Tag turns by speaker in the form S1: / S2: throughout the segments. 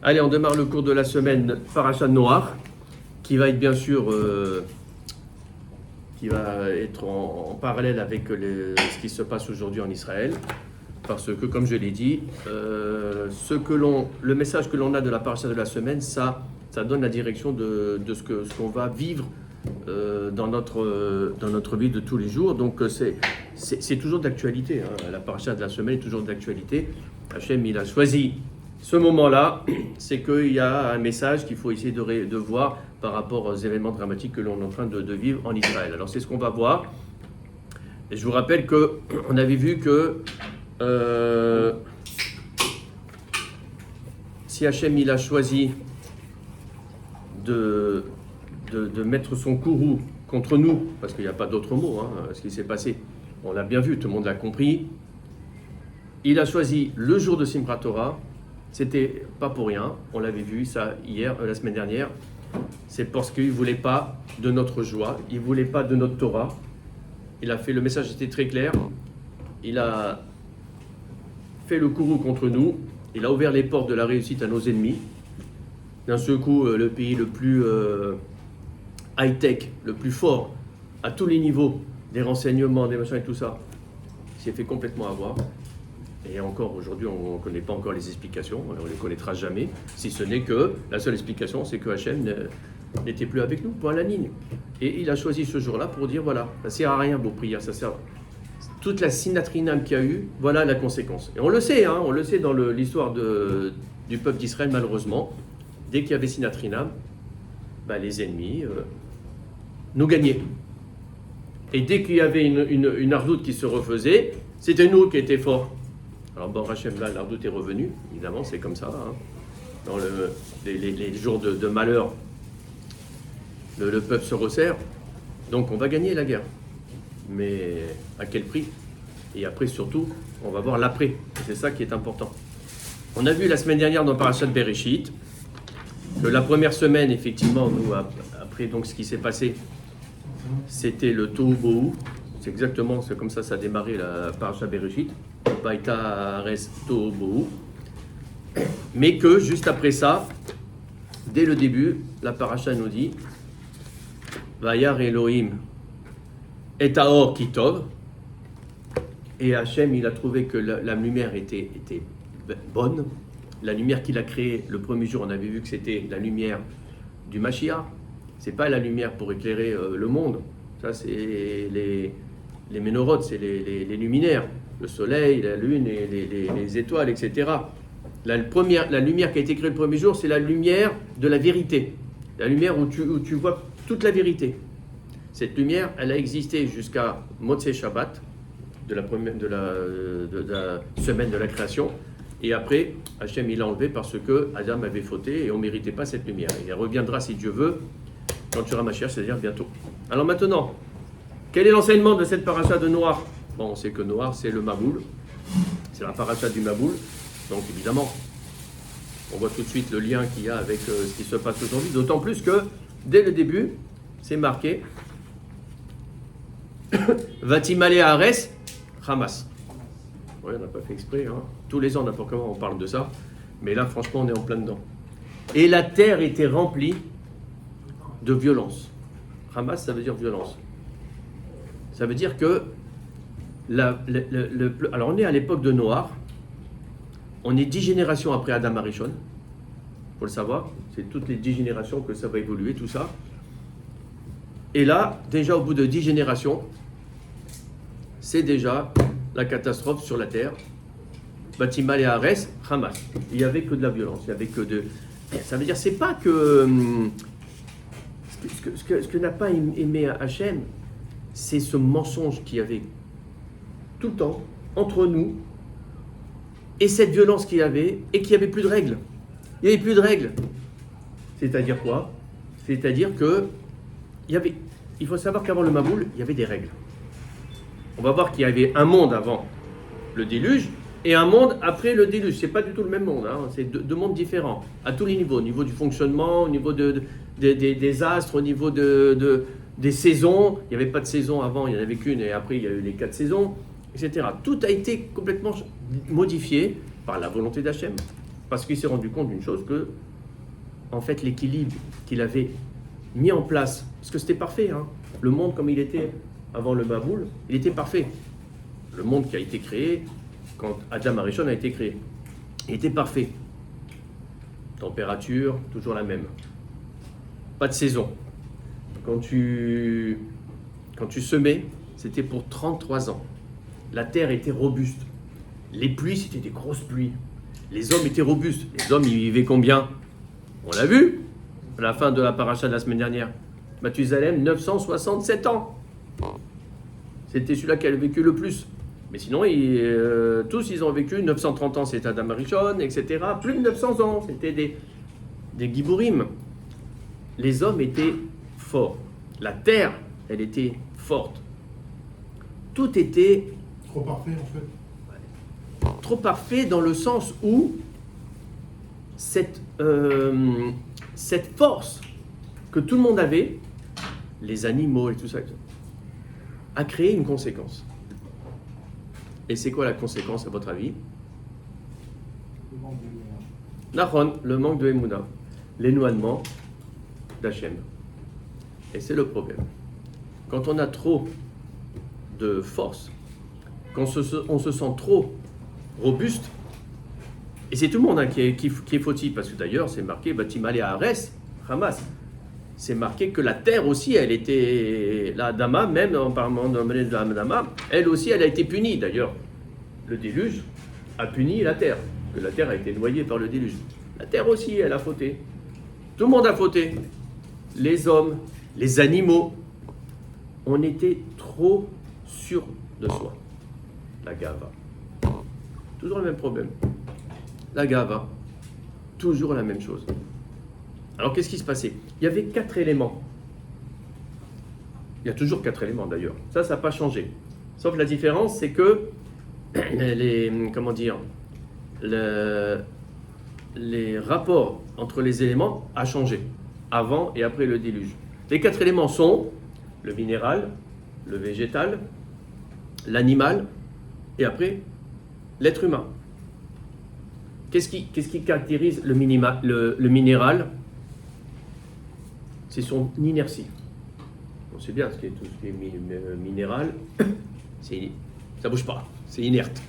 S1: Allez, on démarre le cours de la semaine Parashat Noach, qui va être bien sûr en parallèle avec ce qui se passe aujourd'hui en Israël. Parce que, comme je l'ai dit, le message que l'on a de la Parashat de la semaine, ça donne la direction de ce qu'on va vivre dans notre vie de tous les jours. Donc c'est toujours d'actualité, hein. La Parashat de la semaine est toujours d'actualité. Hachem, il a choisi ce moment-là, c'est qu'il y a un message qu'il faut essayer de voir par rapport aux événements dramatiques que l'on est en train de vivre en Israël. Alors c'est ce qu'on va voir. Et je vous rappelle qu'on avait vu que si Hachem il a choisi de mettre son courroux contre nous, parce qu'il n'y a pas d'autre mot, ce qui s'est passé, on l'a bien vu, tout le monde l'a compris, il a choisi le jour de Simchat Torah. C'était pas pour rien, on l'avait vu ça la semaine dernière, c'est parce qu'il ne voulait pas de notre joie, il ne voulait pas de notre Torah. Le message était très clair, il a fait le courroux contre nous, il a ouvert les portes de la réussite à nos ennemis. D'un seul coup, le pays le plus high-tech, le plus fort, à tous les niveaux, des renseignements, des machins et tout ça, s'est fait complètement avoir. Et encore aujourd'hui, on ne connaît pas encore les explications, on ne les connaîtra jamais, si ce n'est que la seule explication, c'est que Hachem n'était plus avec nous, point à la ligne. Et il a choisi ce jour-là pour dire, voilà, ça ne sert à rien vos prières, ça sert toute la sinatrinam qu'il y a eu, voilà la conséquence. Et on le sait, on le sait dans l'histoire du peuple d'Israël, malheureusement, dès qu'il y avait sinatrinam, les ennemis nous gagnaient. Et dès qu'il y avait une ardoute qui se refaisait, c'était nous qui étions forts. Alors bon, Hachem, là, l'ardoute est revenu, évidemment, c'est comme ça. Dans les jours de malheur, le peuple se resserre, donc on va gagner la guerre. Mais à quel prix? Et après, surtout, on va voir l'après. C'est ça qui est important. On a vu la semaine dernière dans Parashat Bereshit que la première semaine, effectivement, nous, après donc, ce qui s'est passé, c'était le Tohu Bohu. C'est exactement comme ça a démarré la Parashat Bereshit. Baïta Ares Tohu Bohu. Mais que juste après ça, dès le début, la Parashat nous dit Vayar Elohim et Aor Kitov. Et Hachem, il a trouvé que la lumière était bonne. La lumière qu'il a créée le premier jour, on avait vu que c'était la lumière du Mashiach. C'est pas la lumière pour éclairer le monde. Ça, c'est les ménorotes, c'est les luminaires. Le soleil, la lune, et les étoiles, etc. La lumière qui a été créée le premier jour, c'est la lumière de la vérité. La lumière où tu vois toute la vérité. Cette lumière, elle a existé jusqu'à Motzei Shabbat, de la semaine de la création. Et après, Hachem, il l'a enlevé parce que Adam avait fauté et on ne méritait pas cette lumière. Il reviendra, si Dieu veut, quand tu auras Mashiach, c'est-à-dire bientôt. Alors maintenant, quel est l'enseignement de cette paracha de Noach? Bon, on sait que Noach, c'est le Maboul. C'est la paracha du Maboul. Donc évidemment, on voit tout de suite le lien qu'il y a avec ce qui se passe aujourd'hui. D'autant plus que, dès le début, c'est marqué Vatimale Ares Hamas. Oui, on n'a pas fait exprès. Tous les ans, n'importe comment, on parle de ça. Mais là, franchement, on est en plein dedans. Et la terre était remplie de violence. Hamas, ça veut dire violence. Ça veut dire que alors on est à l'époque de Noach, on est 10 générations après Adam Arishon, il faut le savoir, c'est toutes les 10 générations que ça va évoluer, tout ça. Et là, déjà au bout de 10 générations, c'est déjà la catastrophe sur la terre. Batimal et Ares, Hamas. Il n'y avait que de la violence, il n'y avait que de... Ça veut dire, c'est pas que... Ce que n'a pas aimé Hachem, c'est ce mensonge qu'il y avait tout le temps entre nous et cette violence qu'il y avait et qu'il n'y avait plus de règles. Il n'y avait plus de règles. C'est-à-dire quoi? C'est-à-dire que il faut savoir qu'avant le Maboul, il y avait des règles. On va voir qu'il y avait un monde avant le déluge et un monde après le déluge. C'est pas du tout le même monde, c'est deux mondes différents à tous les niveaux, au niveau du fonctionnement, au niveau des astres, au niveau des saisons. Il n'y avait pas de saison avant, il n'y en avait qu'une, et après il y a eu les 4 saisons, etc. Tout a été complètement modifié par la volonté d'Hachem. Parce qu'il s'est rendu compte d'une chose, que, en fait, l'équilibre qu'il avait mis en place, parce que c'était parfait, hein, le monde comme il était avant le Maboul, il était parfait. Le monde qui a été créé quand Adam Arishon a été créé, il était parfait. Température, toujours la même. Pas de saison. Quand tu semais, c'était pour 33 ans. La terre était robuste. Les pluies, c'était des grosses pluies. Les hommes étaient robustes. Les hommes, ils vivaient combien? On l'a vu à la fin de la paracha de la semaine dernière. Mathusalem, 967 ans. C'était celui-là qui a vécu le plus. Mais sinon, tous, ils ont vécu 930 ans, c'était Adam Arishon, etc. Plus de 900 ans, c'était des Gibourim. Les hommes étaient forts. La terre, elle était forte. Tout était...
S2: Trop parfait, en fait.
S1: Trop parfait dans le sens où cette force que tout le monde avait, les animaux et tout ça, a créé une conséquence. Et c'est quoi la conséquence, à votre avis? Nahon, le manque de Emouna, l'éloignement d'Hachem. Et c'est le problème. Quand on a trop de force, quand on se sent trop robuste, et c'est tout le monde, hein, qui est fautif, parce que d'ailleurs c'est marqué Batimale Ares, Hamas. C'est marqué que la terre aussi, elle était, la Dama, même en parlant de la Dama, elle aussi, elle a été punie. D'ailleurs, le déluge a puni la terre, que la terre a été noyée par le déluge. La terre aussi, elle a fauté. Tout le monde a fauté. Les hommes, les animaux, on était trop sûrs de soi. La gava. Toujours le même problème. La gava. Toujours la même chose. Alors, qu'est-ce qui se passait? Il y avait 4 éléments. Il y a toujours 4 éléments, d'ailleurs. Ça n'a pas changé. Sauf la différence, c'est que les rapports entre les éléments a changé, avant et après le déluge. Les 4 éléments sont le minéral, le végétal, l'animal, et après, l'être humain. Qu'est-ce qui caractérise le minéral? C'est son inertie. On sait bien tout ce qui est minéral, ça ne bouge pas, c'est inerte.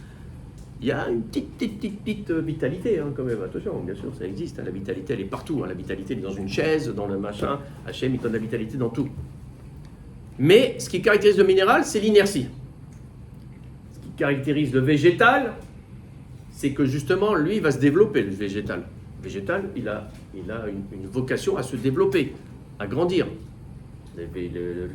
S1: Il y a une petite vitalité, hein, quand même, attention, bien sûr, ça existe, hein, la vitalité, elle est partout, hein, la vitalité, elle est dans une chaise, dans le machin, Hachem, il donne la vitalité dans tout. Mais ce qui caractérise le minéral, c'est l'inertie. Ce qui caractérise le végétal, c'est que justement, lui, il va se développer, le végétal. Le végétal, il a une vocation à se développer, à grandir. Que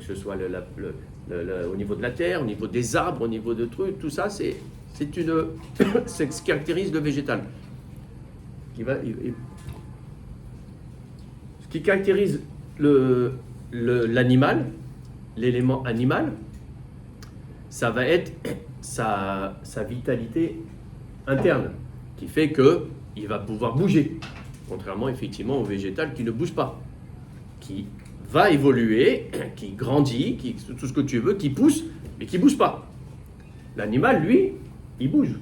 S1: ce soit au niveau de la terre, au niveau des arbres, au niveau de trucs, tout ça, c'est ce qui caractérise le végétal. Ce qui caractérise l'animal, l'élément animal, ça va être sa vitalité interne, qui fait qu'il va pouvoir bouger, contrairement effectivement au végétal qui ne bouge pas, qui va évoluer, qui grandit, tout ce que tu veux, qui pousse, mais qui ne bouge pas. L'animal, lui, il bouge.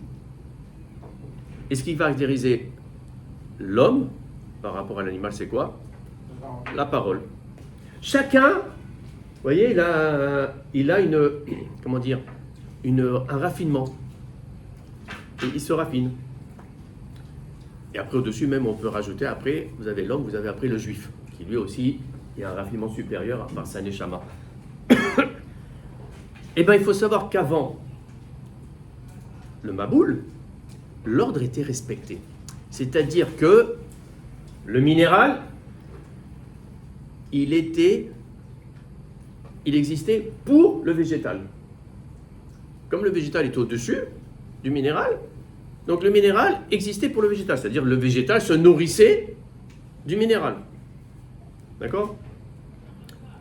S1: Et ce qui va caractériser l'homme par rapport à l'animal, c'est quoi? La parole. Chacun, vous voyez, il a un raffinement. Et il se raffine. Et après, au-dessus même, on peut rajouter, après, vous avez l'homme, vous avez après le juif, qui lui aussi, il y a un raffinement supérieur par sa neshama. Eh bien, il faut savoir qu'avant le Maboul, l'ordre était respecté. C'est-à-dire que le minéral, il existait pour le végétal. Comme le végétal est au-dessus du minéral, donc le minéral existait pour le végétal. C'est-à-dire le végétal se nourrissait du minéral. D'accord?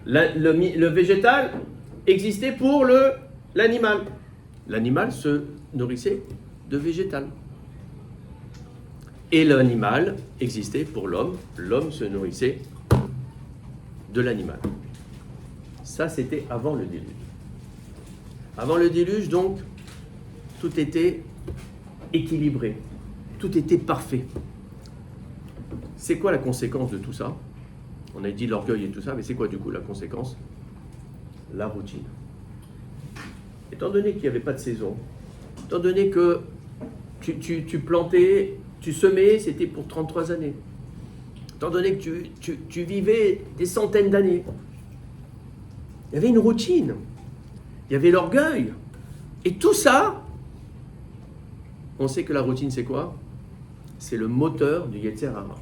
S1: Le végétal existait pour l'animal. L'animal se nourrissait de végétal. Et l'animal existait pour l'homme. L'homme se nourrissait de l'animal. Ça, c'était avant le déluge. Avant le déluge, donc, tout était équilibré. Tout était parfait. c'est quoi la conséquence de tout ça? On a dit l'orgueil et tout ça, mais c'est quoi du coup la conséquence? La routine. Étant donné qu'il n'y avait pas de saison, étant donné que tu plantais, tu semais, c'était pour 33 années. Étant donné que tu vivais des centaines d'années, il y avait une routine, il y avait l'orgueil. Et tout ça, on sait que la routine, c'est quoi? C'est le moteur du Yetzer Hara.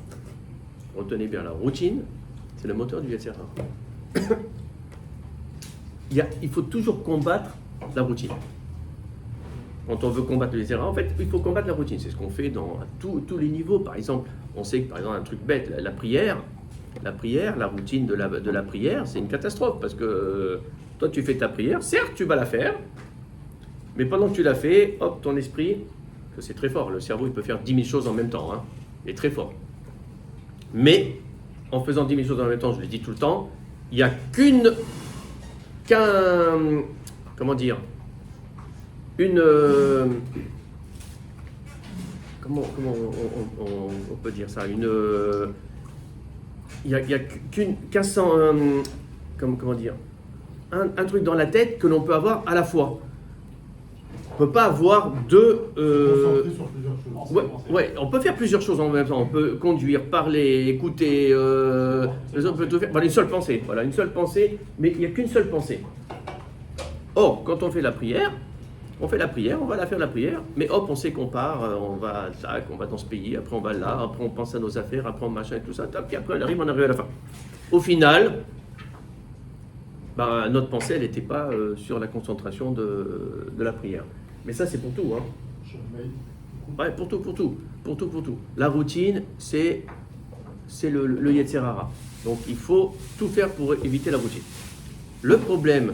S1: Retenez bien, la routine, c'est le moteur du Yetzer Hara. Il faut toujours combattre la routine. Quand on veut combattre le Yetzer Hara, en fait, il faut combattre la routine. C'est ce qu'on fait dans tous les niveaux. Par exemple, on sait que, par exemple, un truc bête, la prière, la routine de la prière, c'est une catastrophe. Parce que toi, tu fais ta prière, certes, tu vas la faire, mais pendant que tu la fais, hop, ton esprit, que c'est très fort, le cerveau, il peut faire 10 000 choses en même temps, hein, il est très fort. Mais, en faisant 10 000 choses en même temps, je le dis tout le temps, il n'y a comment dire, comment on peut dire ça, il y a comment dire, un truc dans la tête que l'on peut avoir à la fois. On ne peut pas avoir deux...
S2: Concentrer sur plusieurs choses.
S1: Ouais, on peut faire plusieurs choses en même temps. On peut conduire, parler, écouter, les autres peuvent tout faire. Voilà, une seule pensée, mais il n'y a qu'une seule pensée. Or, quand on fait la prière, on va la faire la prière, mais hop, on sait qu'on part, on va dans ce pays, après on va là, après on pense à nos affaires, après on machin et tout ça, puis après on arrive à la fin. Au final, notre pensée, elle n'était pas sur la concentration de la prière. Mais ça, c'est pour tout, hein. Ouais, pour tout. La routine, c'est le Yetzer Hara. Donc, il faut tout faire pour éviter la routine. Le problème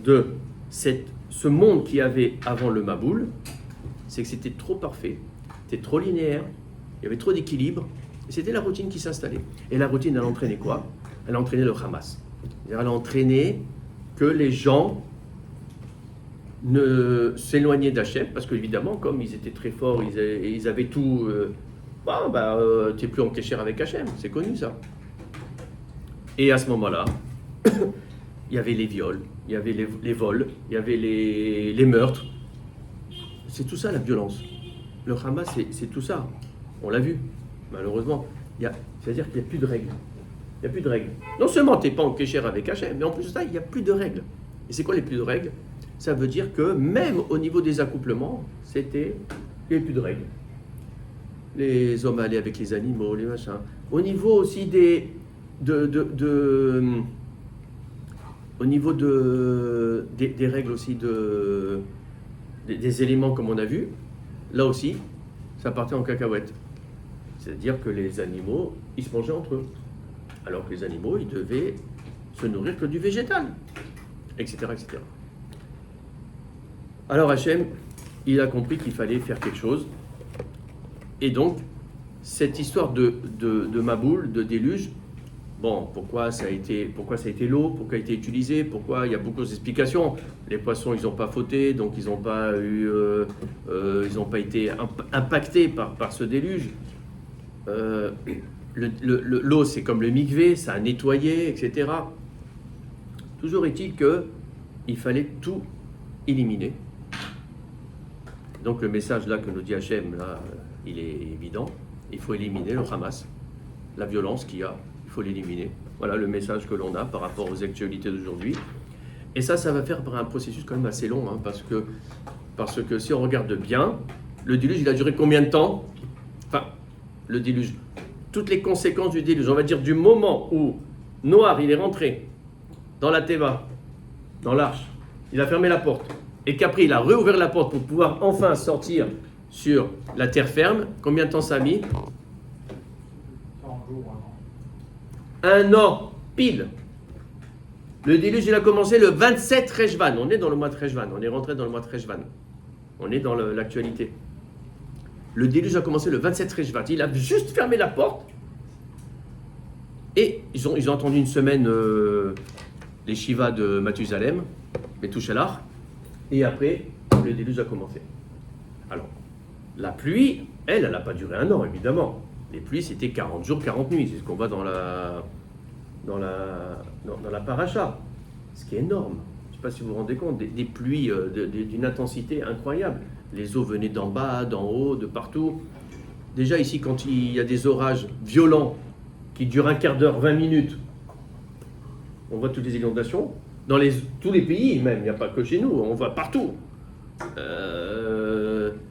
S1: de ce monde qu'il y avait avant le Maboul, c'est que c'était trop parfait, c'était trop linéaire, il y avait trop d'équilibre, et c'était la routine qui s'installait. Et la routine, elle entraînait quoi? Elle entraînait le Hamas. Elle a entraîné que les gens ne s'éloignaient d'Hachem, parce qu'évidemment, comme ils étaient très forts, ils avaient tout, tu n'es plus en kécher avec Hachem, c'est connu ça. Et à ce moment-là, il y avait les viols, il y avait les vols, il y avait les meurtres. C'est tout ça la violence. Le Hamas, c'est tout ça. On l'a vu, malheureusement. C'est-à-dire qu'il n'y a plus de règles. Il n'y a plus de règles. Non seulement tu n'es pas en kécher avec Hachem, mais en plus de ça, il n'y a plus de règles. Et c'est quoi les plus de règles? Ça veut dire que même au niveau des accouplements, il n'y avait plus de règles. Les hommes allaient avec les animaux, les machins. Au niveau aussi au niveau des règles aussi des éléments comme on a vu, là aussi, ça partait en cacahuète. C'est-à-dire que les animaux, ils se mangeaient entre eux. Alors que les animaux, ils devaient se nourrir que du végétal, etc., etc. Alors Hachem, il a compris qu'il fallait faire quelque chose. Et donc, cette histoire de Maboul, de déluge, bon, pourquoi ça a été l'eau, pourquoi a été utilisé, pourquoi, il y a beaucoup d'explications. Les poissons, ils n'ont pas fauté, donc ils n'ont pas été impactés par ce déluge. L'eau, c'est comme le mikvé, ça a nettoyé, etc. Toujours est-il qu'il fallait tout éliminer. Donc le message là que nous dit Hachem, là, il est évident. Il faut éliminer le Hamas, la violence qu'il y a, il faut l'éliminer. Voilà le message que l'on a par rapport aux actualités d'aujourd'hui. Et ça va faire un processus quand même assez long, hein, parce que si on regarde bien, le déluge, il a duré combien de temps? Enfin, le déluge, toutes les conséquences du déluge, on va dire du moment où Noir, il est rentré dans la Teva, dans l'arche, il a fermé la porte, et qu'après il a réouvert la porte pour pouvoir enfin sortir sur la terre ferme, combien de temps ça a mis?
S2: 40 jours,
S1: 1 an, pile. Le déluge, il a commencé le 27 Rejvan. On est dans le mois de Rejvan, on est rentré dans le mois de Rejvan. On est dans l'actualité. Le déluge a commencé le 27 Rejvan. Il a juste fermé la porte. Et ils ont attendu une semaine les Shivas de Mathusalem, les Touchalach. Et après, le déluge a commencé. Alors, la pluie, elle n'a pas duré 1 an, évidemment. Les pluies, c'était 40 jours, 40 nuits. C'est ce qu'on voit dans la paracha. Ce qui est énorme. Je ne sais pas si vous vous rendez compte, des pluies d'une intensité incroyable. Les eaux venaient d'en bas, d'en haut, de partout. Déjà ici, quand il y a des orages violents qui durent un quart d'heure, 20 minutes, on voit toutes les inondations. Dans tous les pays même, il n'y a pas que chez nous, on voit partout.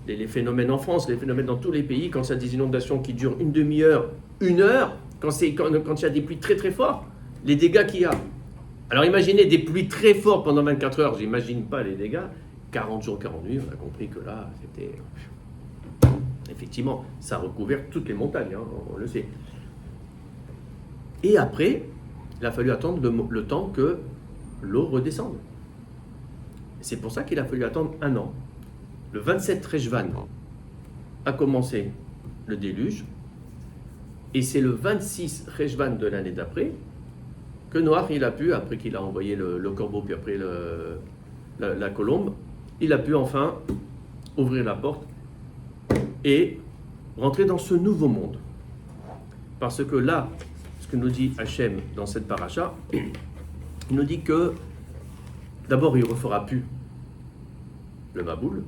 S1: Les phénomènes en France, les phénomènes dans tous les pays, quand il y a des inondations qui durent une demi-heure, une heure, quand il y a des pluies très très fortes, les dégâts qu'il y a. Alors imaginez des pluies très fortes pendant 24 heures, j'imagine pas les dégâts. 40 jours, 40 nuits, on a compris que là, c'était... Effectivement, ça a recouvert toutes les montagnes, hein, on le sait. Et après, il a fallu attendre le temps que l'eau redescende. C'est pour ça qu'il a fallu attendre un an. Le 27 Rejvan a commencé le déluge, et c'est le 26 Rejvan de l'année d'après que Noach, il a pu, après qu'il a envoyé le corbeau, puis après la colombe, il a pu enfin ouvrir la porte et rentrer dans ce nouveau monde. Parce que là, ce que nous dit Hachem dans cette paracha, il nous dit que d'abord, il ne refera plus le Maboul.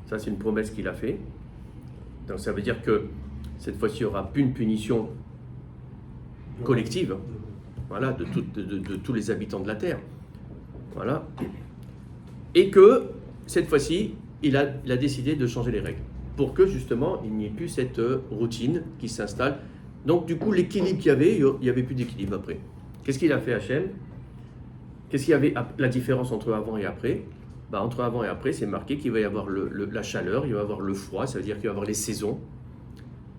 S1: Ça, c'est une promesse qu'il a fait. Donc, ça veut dire que cette fois-ci, il n'y aura plus une punition collective, voilà, de tous les habitants de la terre. Voilà. Et que cette fois-ci, il a décidé de changer les règles pour que justement, il n'y ait plus cette routine qui s'installe. Donc, du coup, l'équilibre qu'il y avait, il n'y avait plus d'équilibre après. Qu'est-ce qu'il a fait, Hachem? Qu'est-ce qu'il y avait la différence entre avant et après? Entre avant et après, c'est marqué qu'il va y avoir la chaleur, il va y avoir le froid, ça veut dire qu'il va y avoir les saisons.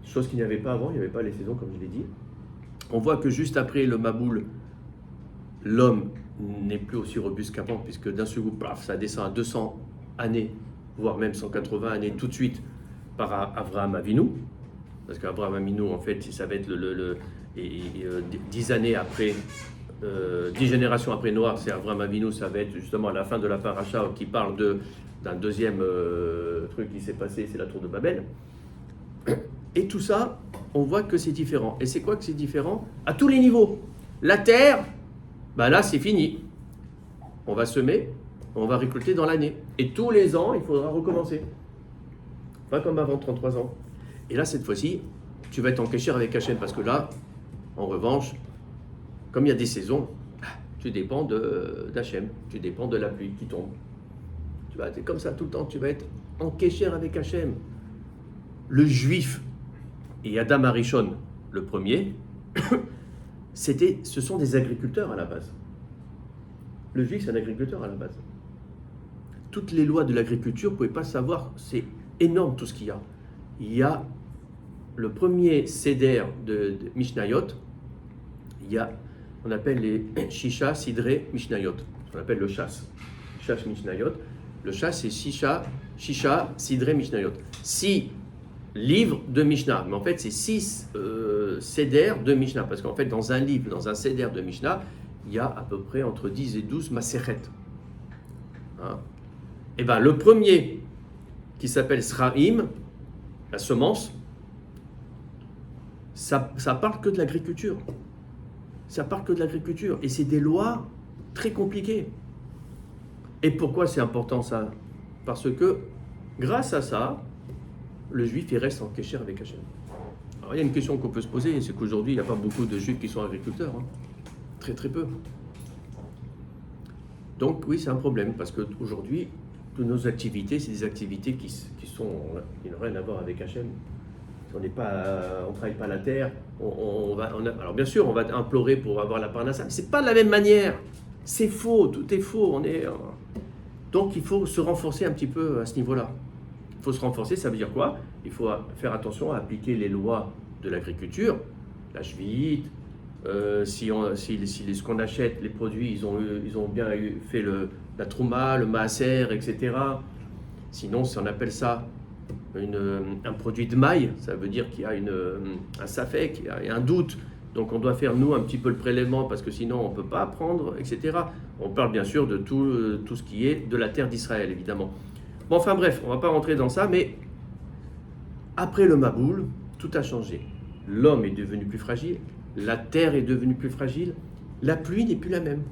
S1: Chose qu'il n'y avait pas avant, il n'y avait pas les saisons, comme je l'ai dit. On voit que juste après le Maboul, l'homme n'est plus aussi robuste qu'avant, puisque d'un seul coup, paf, ça descend à 200 années, voire même 180 années tout de suite par Avraham Avinu. Parce qu'Avraham Avinu, en fait, ça va être 10 années après, 10 générations après Noach, c'est Avraham Avinu, ça va être justement à la fin de la paracha qui parle d'un deuxième truc qui s'est passé, c'est la tour de Babel. Et tout ça, on voit que c'est différent. Et c'est quoi que c'est différent? À tous les niveaux. La terre, là c'est fini. On va semer, on va récolter dans l'année. Et tous les ans, il faudra recommencer. Pas comme avant 33 ans. Et là, cette fois-ci, tu vas être en kécher avec Hachem, parce que là, en revanche, comme il y a des saisons, tu dépends d'Hachem, tu dépends de la pluie qui tombe. Tu vas être comme ça tout le temps, tu vas être en kécher avec Hachem. Le juif et Adam Arishon, le premier, ce sont des agriculteurs à la base. Le juif, c'est un agriculteur à la base. Toutes les lois de l'agriculture, vous ne pouvez pas savoir, c'est énorme tout ce qu'il y a. Il y a le premier seder de Mishnayot, il y a, on appelle les Shisha, Sidré, Mishnayot, on appelle le Shas. Shas Mishnayot. Le Shas, c'est Shisha, Sidré, Mishnayot. 6 livres de Mishnah, mais en fait, c'est 6 seder de Mishnah, parce qu'en fait, dans un livre, dans un seder de Mishnah, il y a à peu près entre 10 et 12 Maseret. Hein? Et bien, le premier, qui s'appelle Sraim, la semence, ça parle que de l'agriculture. Ça parle que de l'agriculture. Et c'est des lois très compliquées. Et pourquoi c'est important ça? Parce que, grâce à ça, le juif, il reste en kécher avec Hachem. Alors, il y a une question qu'on peut se poser, c'est qu'aujourd'hui, il n'y a pas beaucoup de juifs qui sont agriculteurs. Hein. Très, très peu. Donc, oui, c'est un problème, parce qu'aujourd'hui, toutes nos activités, c'est des activités qui n'ont rien à voir avec Hachem. On ne travaille pas la terre. Alors, bien sûr, on va implorer pour avoir la parnassa, mais ce n'est pas de la même manière. C'est faux, tout est faux. Donc, il faut se renforcer un petit peu à ce niveau-là. Il faut se renforcer, ça veut dire quoi? Il faut faire attention à appliquer les lois de l'agriculture, la shvit, si ce qu'on achète, les produits, ils ont bien fait la trouma, le maaser, etc. Sinon, si on appelle ça un produit de maille, ça veut dire qu'il y a un safek, il y a un doute. Donc on doit faire, nous, un petit peu le prélèvement, parce que sinon on ne peut pas prendre, etc. On parle bien sûr de tout ce qui est de la terre d'Israël, évidemment. Bon, enfin bref, on ne va pas rentrer dans ça, mais après le Maboul, tout a changé. l'homme est devenu plus fragile, la terre est devenue plus fragile, la pluie n'est plus la même.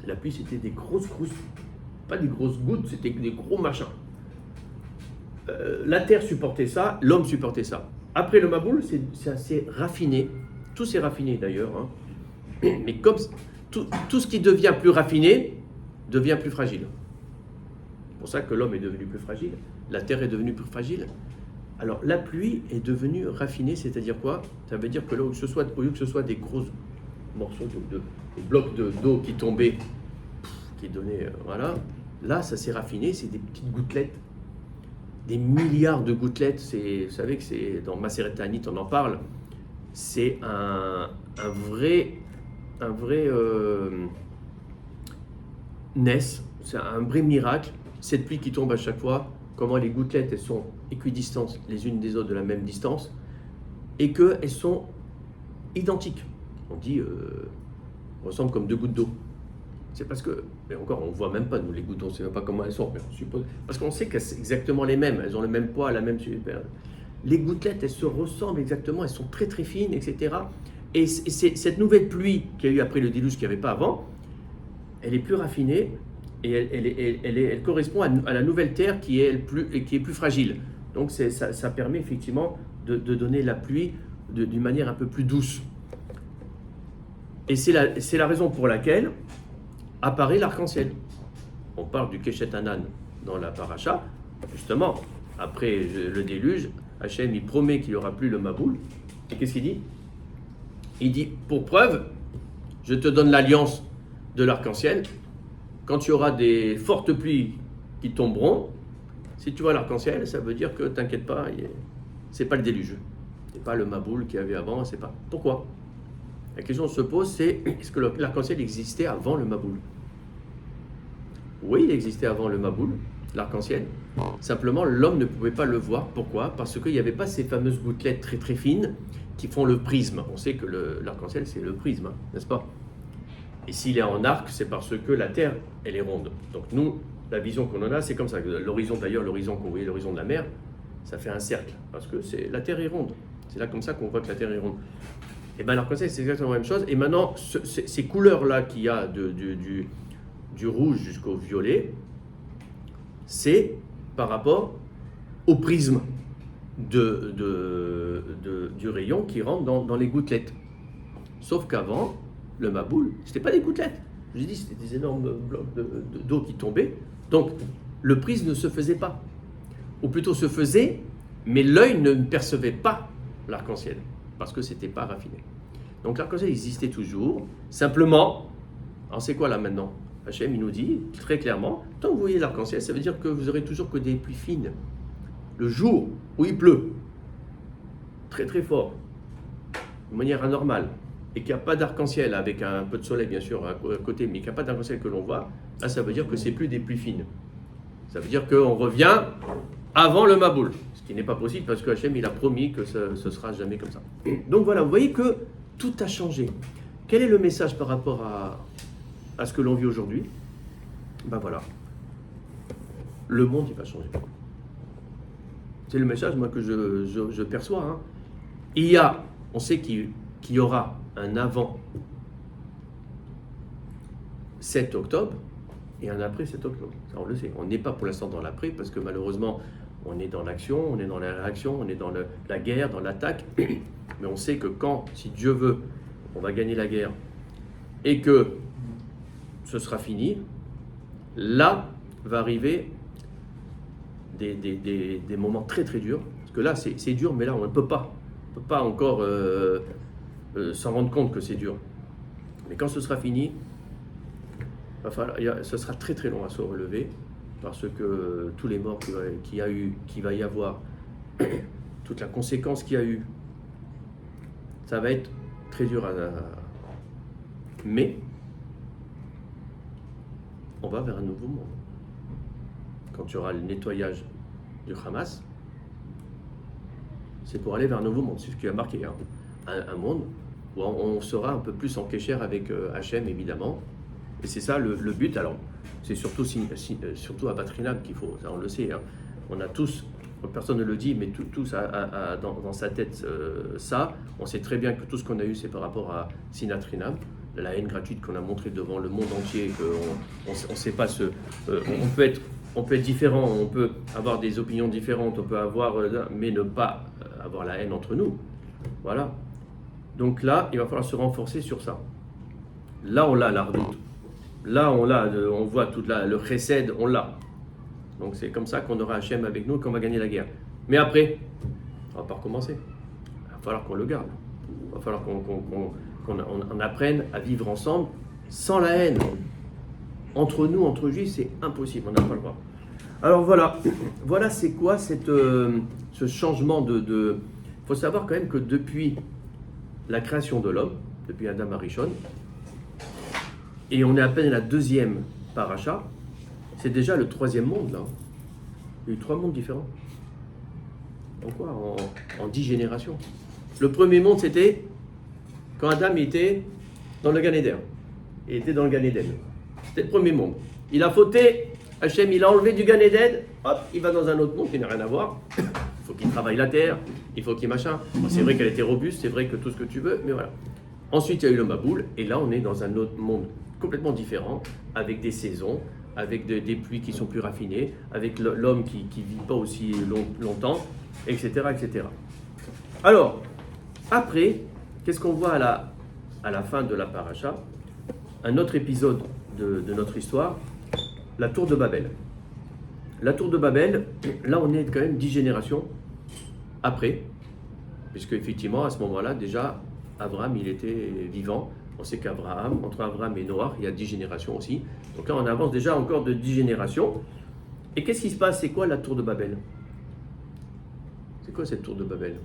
S1: La pluie, c'était des grosses crousses, pas des grosses gouttes, c'était des gros machins. La terre supportait ça, l'homme supportait ça. Après le Maboul, c'est assez raffiné, tout c'est raffiné d'ailleurs, hein. Mais comme tout ce qui devient plus raffiné devient plus fragile. C'est pour ça que l'homme est devenu plus fragile, la terre est devenue plus fragile. Alors la pluie est devenue raffinée, c'est-à-dire quoi? Ça veut dire que là, au lieu que ce soit des gros morceaux des blocs d'eau qui tombaient, qui donnaient, voilà, là ça s'est raffiné, c'est des petites gouttelettes, des milliards de gouttelettes. Vous savez que c'est dans Maseret Ta'anit, on en parle. C'est un vrai NES, c'est un vrai miracle. Cette pluie qui tombe à chaque fois, comment les gouttelettes elles sont équidistantes les unes des autres de la même distance et qu'elles sont identiques. On dit ressemblent comme deux gouttes d'eau. C'est parce que, mais encore, on ne voit même pas, nous, les gouttes, on ne sait même pas comment elles sont, mais on suppose, parce qu'on sait qu'elles sont exactement les mêmes, elles ont le même poids, la même super. Les gouttelettes, elles se ressemblent exactement, elles sont très très fines, etc. Et c'est cette nouvelle pluie qu'il y a eu après le déluge qu'il n'y avait pas avant, elle est plus raffinée et elle correspond à la nouvelle terre qui est plus fragile. Donc ça permet effectivement de donner la pluie d'une manière un peu plus douce. Et c'est la raison pour laquelle apparaît l'arc-en-ciel. On parle du Keshet Hanan dans la paracha. Justement, après le déluge, Hachem il promet qu'il n'y aura plus le Maboul. Et qu'est-ce qu'il dit? Il dit, pour preuve, je te donne l'alliance de l'arc-en-ciel. Quand tu auras des fortes pluies qui tomberont, si tu vois l'arc-en-ciel, ça veut dire que t'inquiète pas, c'est pas le déluge. C'est pas le Maboul qu'il y avait avant, c'est pas. Pourquoi? La question se pose, c'est est-ce que l'arc-en-ciel existait avant le Maboul? Oui, il existait avant le Maboul, l'arc-en-ciel. Simplement, l'homme ne pouvait pas le voir. Pourquoi? Parce qu'il n'y avait pas ces fameuses gouttelettes très très fines qui font le prisme. On sait que l'arc-en-ciel, c'est le prisme, hein, n'est-ce pas? Et s'il est en arc, c'est parce que la Terre, elle est ronde. Donc nous, la vision qu'on en a, c'est comme ça. L'horizon, d'ailleurs, l'horizon qu'on voyait, l'horizon de la mer, ça fait un cercle, parce que la Terre est ronde. C'est là comme ça qu'on voit que la Terre est ronde. Et bien l'arc-en-ciel, c'est exactement la même chose. Et maintenant, ces couleurs-là qu'il y a du rouge jusqu'au violet, c'est par rapport au prisme du rayon qui rentre dans les gouttelettes. Sauf qu'avant, le Maboul, c'était pas des gouttelettes. Je vous ai dit, c'était des énormes blocs d'eau qui tombaient. Donc, le prisme ne se faisait pas. Ou plutôt se faisait, mais l'œil ne percevait pas l'arc-en-ciel, parce que c'était pas raffiné. Donc l'arc-en-ciel existait toujours. Simplement, alors c'est quoi là maintenant? Hachem, il nous dit très clairement, tant que vous voyez l'arc-en-ciel, ça veut dire que vous aurez toujours que des pluies fines. Le jour où il pleut, très très fort, de manière anormale, et qu'il n'y a pas d'arc-en-ciel, avec un peu de soleil bien sûr à côté, mais qu'il n'y a pas d'arc-en-ciel que l'on voit, là ça veut dire que c'est plus des pluies fines. Ça veut dire qu'on revient avant le Maboul, ce qui n'est pas possible parce que Hachem il a promis que ce ne sera jamais comme ça. Donc voilà, vous voyez que tout a changé. Quel est le message par rapport à ce que l'on vit aujourd'hui? Ben voilà, le monde il va changer. C'est le message moi que je perçois. Hein. On sait qu'il y aura un avant 7 octobre et un après 7 octobre. Ça on le sait. On n'est pas pour l'instant dans l'après parce que malheureusement on est dans l'action, on est dans la réaction, on est dans la guerre, dans l'attaque. Mais on sait que quand, si Dieu veut, on va gagner la guerre et que ce sera fini, là va arriver des moments très très durs. Parce que là c'est dur, mais là on ne peut pas. On ne peut pas encore s'en rendre compte que c'est dur. Mais quand ce sera fini, ce sera très très long à se relever parce que tous les morts qu'il va y avoir, toute la conséquence qu'il y a eu, ça va être très dur mais on va vers un nouveau monde. Quand tu auras le nettoyage du Hamas, c'est pour aller vers un nouveau monde. C'est ce qui a marqué. Hein. Un monde où on sera un peu plus en kécher avec Hachem, évidemment. Et c'est ça le but. Alors, c'est surtout à Batrinam qu'il faut, ça on le sait. Hein. On a tous personne ne le dit, mais tous a dans sa tête ça. On sait très bien que tout ce qu'on a eu, c'est par rapport à Sinatrinam, la haine gratuite qu'on a montrée devant le monde entier, qu'on ne sait pas on peut être différent, on peut avoir des opinions différentes, on peut avoir, mais ne pas avoir la haine entre nous. Voilà. Donc là, il va falloir se renforcer sur ça. Là, on l'a, la redoute. Là, on voit tout le chesed, on l'a. Donc c'est comme ça qu'on aura Hachem avec nous et qu'on va gagner la guerre. Mais après, on va pas recommencer. Il va falloir qu'on le garde. Il va falloir qu'on apprenne à vivre ensemble sans la haine. Entre nous, entre juifs, c'est impossible, on n'a pas le droit. Alors voilà c'est quoi ce changement de... Il faut savoir quand même que depuis la création de l'homme, depuis Adam Arishon, et on est à peine à la deuxième paracha, c'est déjà le troisième monde là. Il y a eu 3 mondes différents. En quoi? En 10 générations. Le premier monde c'était quand Adam était dans le Gan Eden. Il était dans le Gan Eden. C'était le premier monde. Il a fauté, Hachem il a enlevé du Gan Eden, hop, il va dans un autre monde qui n'a rien à voir. Il faut qu'il travaille la terre, il faut qu'il machin. Bon, c'est vrai qu'elle était robuste, c'est vrai que tout ce que tu veux, mais voilà. Ensuite il y a eu le Maboul, et là on est dans un autre monde complètement différent, avec des saisons, avec des pluies qui sont plus raffinées, avec l'homme qui ne vit pas aussi longtemps, etc., etc. Alors, après, qu'est-ce qu'on voit à la fin de la paracha? Un autre épisode de notre histoire, la tour de Babel. La tour de Babel, là on est quand même 10 générations après, puisque effectivement à ce moment-là, déjà, Abraham il était vivant. On sait entre Abraham et Noach, il y a 10 générations aussi. Donc là, on avance déjà encore de 10 générations. Et qu'est-ce qui se passe? C'est quoi la tour de Babel? C'est quoi cette tour de Babel?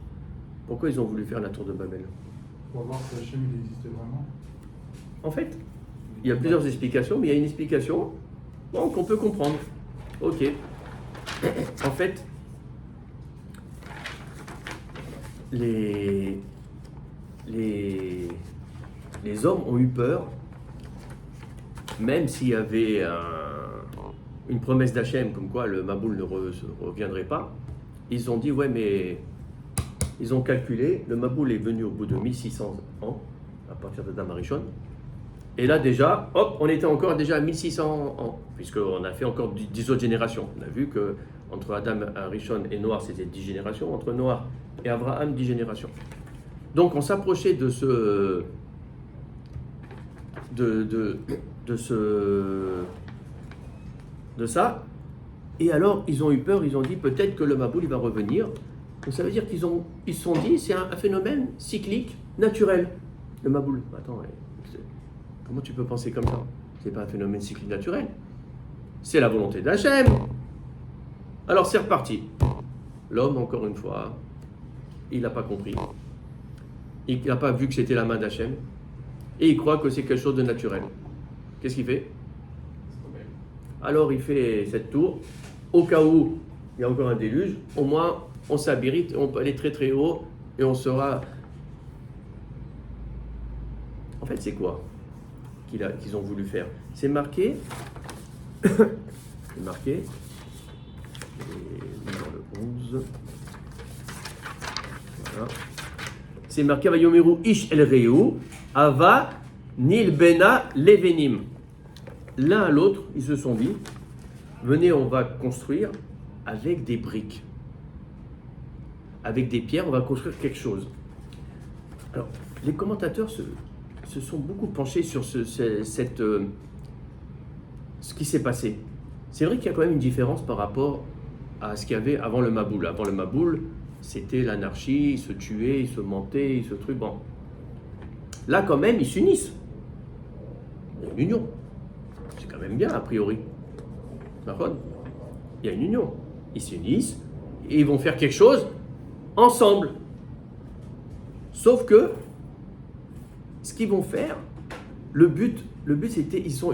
S1: Pourquoi ils ont voulu faire la tour de Babel?
S2: Pour voir si Hachem il existait vraiment.
S1: En fait, il y a plusieurs explications, mais il y a une explication qu'on peut comprendre. Ok. En fait, les hommes ont eu peur, même s'il y avait une promesse d'Hachem comme quoi le Maboul ne reviendrait pas. Ils ont dit, ouais, mais ils ont calculé, le Maboul est venu au bout de 1600 ans, à partir d'Adam Arishon. Et là déjà, hop, on était encore déjà à 1600 ans, puisqu'on a fait encore 10 autres générations. On a vu que entre Adam Arishon et Noach, c'était 10 générations, entre Noach et Abraham, 10 générations. Donc on s'approchait de ça, et alors ils ont eu peur, ils ont dit peut-être que le Maboul il va revenir. Donc ça veut dire qu'ils se sont dit c'est un phénomène cyclique naturel, le Maboul. Attends, comment tu peux penser comme ça? C'est pas un phénomène cyclique naturel, c'est la volonté d'Hachem. Alors c'est reparti. L'homme, encore une fois, il n'a pas compris. Il n'a pas vu que c'était la main d'Hachem. Et il croit que c'est quelque chose de naturel. Qu'est-ce qu'il fait? Alors il fait cette tour. Au cas où il y a encore un déluge, au moins on s'habite, on peut aller très très haut et on sera... En fait, c'est quoi qu'ils ont voulu faire? C'est marqué... c'est marqué... dans le 11... Voilà. C'est marqué Vayomeru Ish El Reu, Ava Nil Bena Levenim. L'un à l'autre, ils se sont dit, venez, on va construire avec des briques, avec des pierres, on va construire quelque chose. Alors, les commentateurs se sont beaucoup penchés sur ce qui s'est passé. C'est vrai qu'il y a quand même une différence par rapport à ce qu'il y avait avant le Maboul. Avant le Maboul, c'était l'anarchie, ils se tuaient, ils se mentaient, ils se truquent. Bon. Là, quand même, ils s'unissent. Il y a une union. C'est quand même bien, a priori. D'accord ? Il y a une union. Ils s'unissent et ils vont faire quelque chose ensemble. Sauf que, ce qu'ils vont faire, le but c'était, ils sont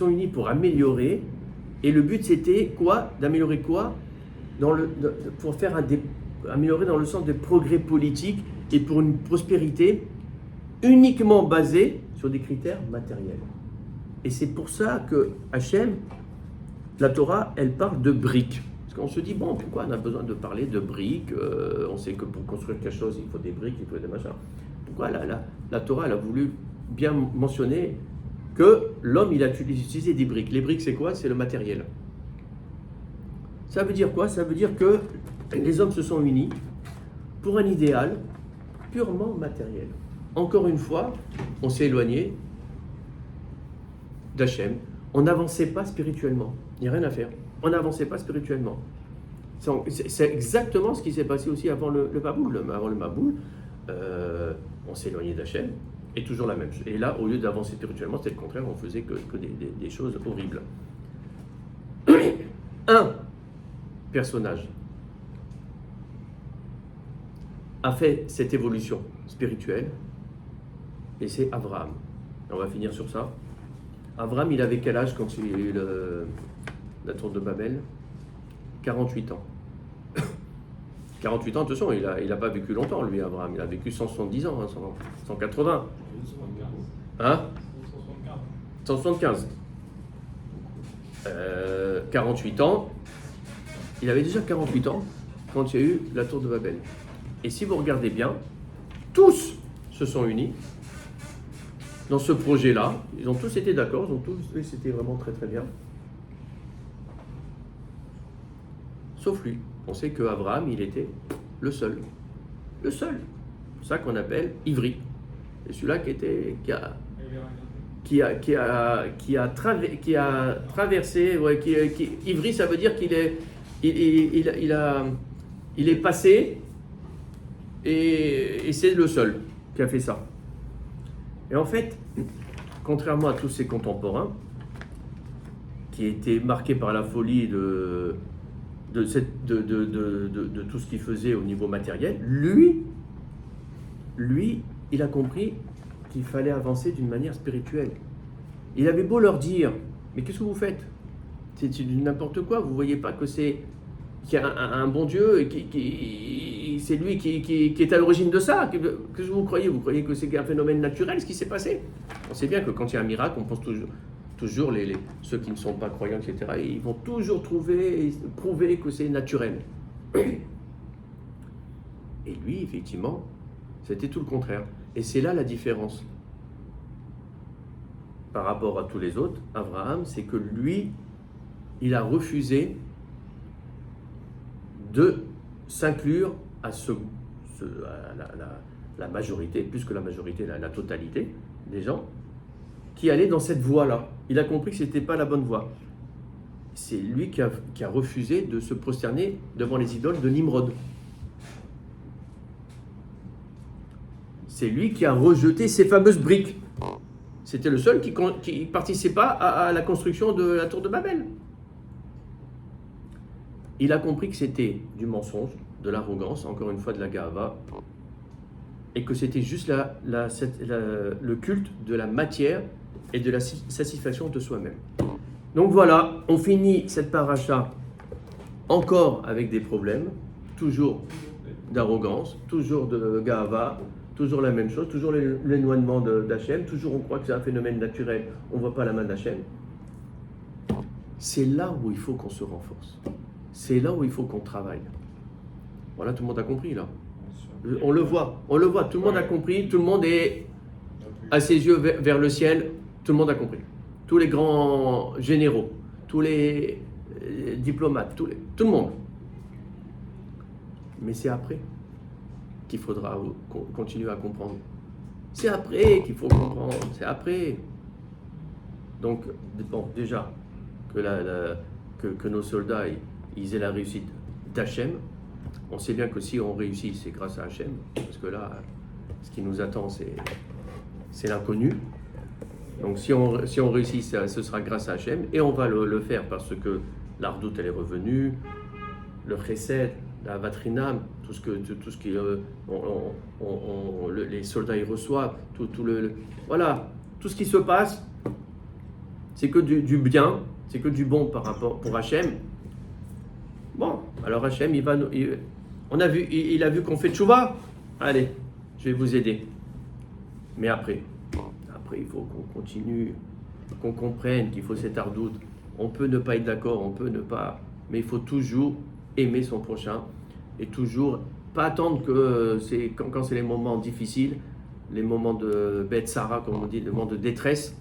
S1: unis pour améliorer. Et le but, c'était quoi? D'améliorer quoi? Pour faire améliorer dans le sens de progrès politique et pour une prospérité uniquement basée sur des critères matériels. Et c'est pour ça que Hachem, la Torah, elle parle de briques. Parce qu'on se dit, bon, pourquoi on a besoin de parler de briques? On sait que pour construire quelque chose, il faut des briques, il faut des machins. Pourquoi la Torah, elle a voulu bien mentionner que l'homme, il a utilisé des briques. Les briques, c'est quoi? C'est le matériel. Ça veut dire quoi? Ça veut dire que les hommes se sont unis pour un idéal purement matériel. Encore une fois, on s'est éloigné d'Hachem. On n'avançait pas spirituellement. Il n'y a rien à faire. On n'avançait pas spirituellement. C'est exactement ce qui s'est passé aussi avant le Maboul. Avant le Maboul, on s'est éloigné d'Hachem. Et toujours la même chose. Et là, au lieu d'avancer spirituellement, c'était le contraire. On faisait que des choses horribles. Un personnage a fait cette évolution spirituelle, et c'est Abraham. On va finir sur ça. Abraham, il avait quel âge quand il y a eu la tour de Babel? 48 ans. 48 ans, de toute façon, il n'a pas vécu longtemps, lui, Abraham. Il a vécu 170 ans, 180. Hein? 175. 48 ans. Il avait déjà 48 ans quand il y a eu la tour de Babel. Et si vous regardez bien, tous se sont unis dans ce projet-là. Ils ont tous été d'accord, ils ont tous dit que c'était vraiment très très bien. Sauf lui. On sait qu'Abraham, il était le seul. Le seul. C'est ça qu'on appelle ivri. C'est celui-là qui a traversé. Ouais, ivri, ça veut dire qu'il est, il est passé et c'est le seul qui a fait ça. Et en fait, contrairement à tous ses contemporains, qui étaient marqués par la folie de tout ce qu'il faisait au niveau matériel, lui, il a compris qu'il fallait avancer d'une manière spirituelle. Il avait beau leur dire, mais qu'est-ce que vous faites? C'est du n'importe quoi, vous ne voyez pas que c'est qu'il y a un bon Dieu et c'est lui qui est à l'origine de ça. Qu'est-ce que vous croyez? Vous croyez que c'est un phénomène naturel ce qui s'est passé? On sait bien que quand il y a un miracle, on pense toujours ceux qui ne sont pas croyants, etc., ils vont toujours prouver que c'est naturel. Et lui, effectivement, c'était tout le contraire. Et c'est là la différence par rapport à tous les autres. Abraham, c'est que lui, il a refusé de s'inclure à la majorité, plus que la majorité, la totalité des gens qui allaient dans cette voie-là. Il a compris que ce n'était pas la bonne voie. C'est lui qui a refusé de se prosterner devant les idoles de Nimrod. C'est lui qui a rejeté ces fameuses briques. C'était le seul qui ne participait pas à la construction de la tour de Babel. Il a compris que c'était du mensonge, de l'arrogance, encore une fois de la gava, et que c'était juste le culte de la matière et de la satisfaction de soi-même. Donc voilà, on finit cette paracha encore avec des problèmes, toujours d'arrogance, toujours de gava, toujours la même chose, toujours l'éloignement d'Hachem, toujours on croit que c'est un phénomène naturel, on ne voit pas la main d'Hachem. C'est là où il faut qu'on se renforce. C'est là où il faut qu'on travaille. Voilà, tout le monde a compris là. On le voit, tout le monde a compris, tout le monde est à ses yeux vers le ciel, tout le monde a compris. Tous les grands généraux, tous les diplomates, tout le monde. Mais c'est après qu'il faudra continuer à comprendre. C'est après qu'il faut comprendre, c'est après. Donc, bon, déjà, que nos soldats ils aient la réussite d'Hachem. On sait bien que si on réussit, c'est grâce à Hachem, parce que là, ce qui nous attend, c'est l'inconnu. Donc si on réussit, ce sera grâce à Hachem, et on va le faire parce que l'Ardout, elle est revenue, le Chesed, la Vatrinam, tout ce qui les soldats ils reçoivent, voilà, tout ce qui se passe, c'est que du bien, c'est que du bon pour Hachem. Bon, alors Hachem, il a vu qu'on fait tchouva. Allez, je vais vous aider. Mais après, il faut qu'on continue, qu'on comprenne qu'il faut cette ardoute. On peut ne pas être d'accord, on peut ne pas, mais il faut toujours aimer son prochain et toujours pas attendre que quand c'est les moments difficiles, les moments de bête Sarah, comme on dit, les moments de détresse,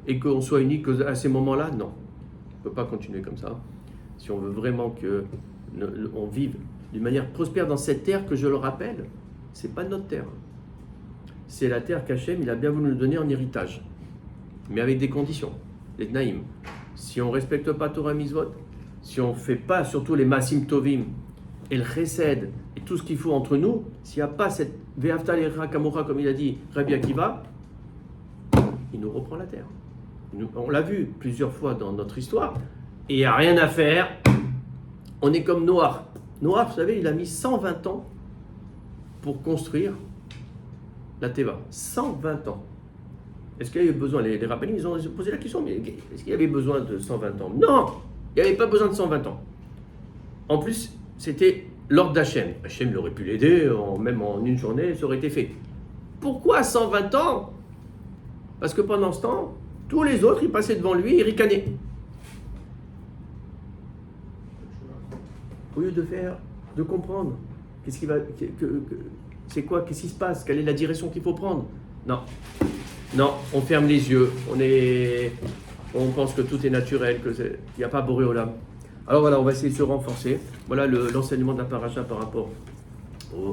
S1: et qu'on soit unis à ces moments-là. Non, on ne peut pas continuer comme ça. Si on veut vraiment qu'on vive d'une manière prospère dans cette terre, que je le rappelle, c'est pas notre terre. C'est la terre qu'Hachem, il a bien voulu nous donner en héritage, mais avec des conditions, les Tnaïm. Si on ne respecte pas Torah Mitzvot, si on ne fait pas surtout les Masim Tovim et le Chesed et tout ce qu'il faut entre nous, s'il n'y a pas cette Ve'afta l'Erecha Kamocha, comme il a dit Rabbi Akiva, il nous reprend la terre. On l'a vu plusieurs fois dans notre histoire, et il n'y a rien à faire. On est comme Noah. Noah, vous savez, il a mis 120 ans pour construire la Teva. 120 ans. Est-ce qu'il y avait besoin, les rabbins, ils ont posé la question, mais est-ce qu'il y avait besoin de 120 ans? Non, il n'y avait pas besoin de 120 ans. En plus, c'était l'ordre d'Hachem. Hachem aurait pu l'aider, même en une journée, ça aurait été fait. Pourquoi 120 ans? Parce que pendant ce temps, tous les autres, ils passaient devant lui et ricanaient. Au lieu de comprendre, qu'est-ce qui va, c'est quoi, qu'est-ce qui se passe, quelle est la direction qu'il faut prendre? Non, on ferme les yeux, on pense que tout est naturel, qu'il n'y a pas Boré Olam. Alors voilà, on va essayer de se renforcer. Voilà l'enseignement de la paracha par rapport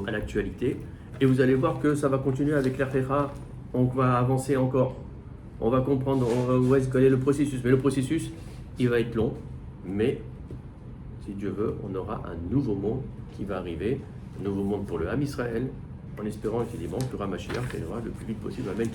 S1: à l'actualité. Et vous allez voir que ça va continuer avec l'Artecha, on va avancer encore. On va comprendre où est-ce quel est le processus. Mais le processus, il va être long. Mais, si Dieu veut, on aura un nouveau monde qui va arriver. Un nouveau monde pour le Ham Israël, en espérant évidemment que le Ramashiach viendra le plus vite possible. Amen.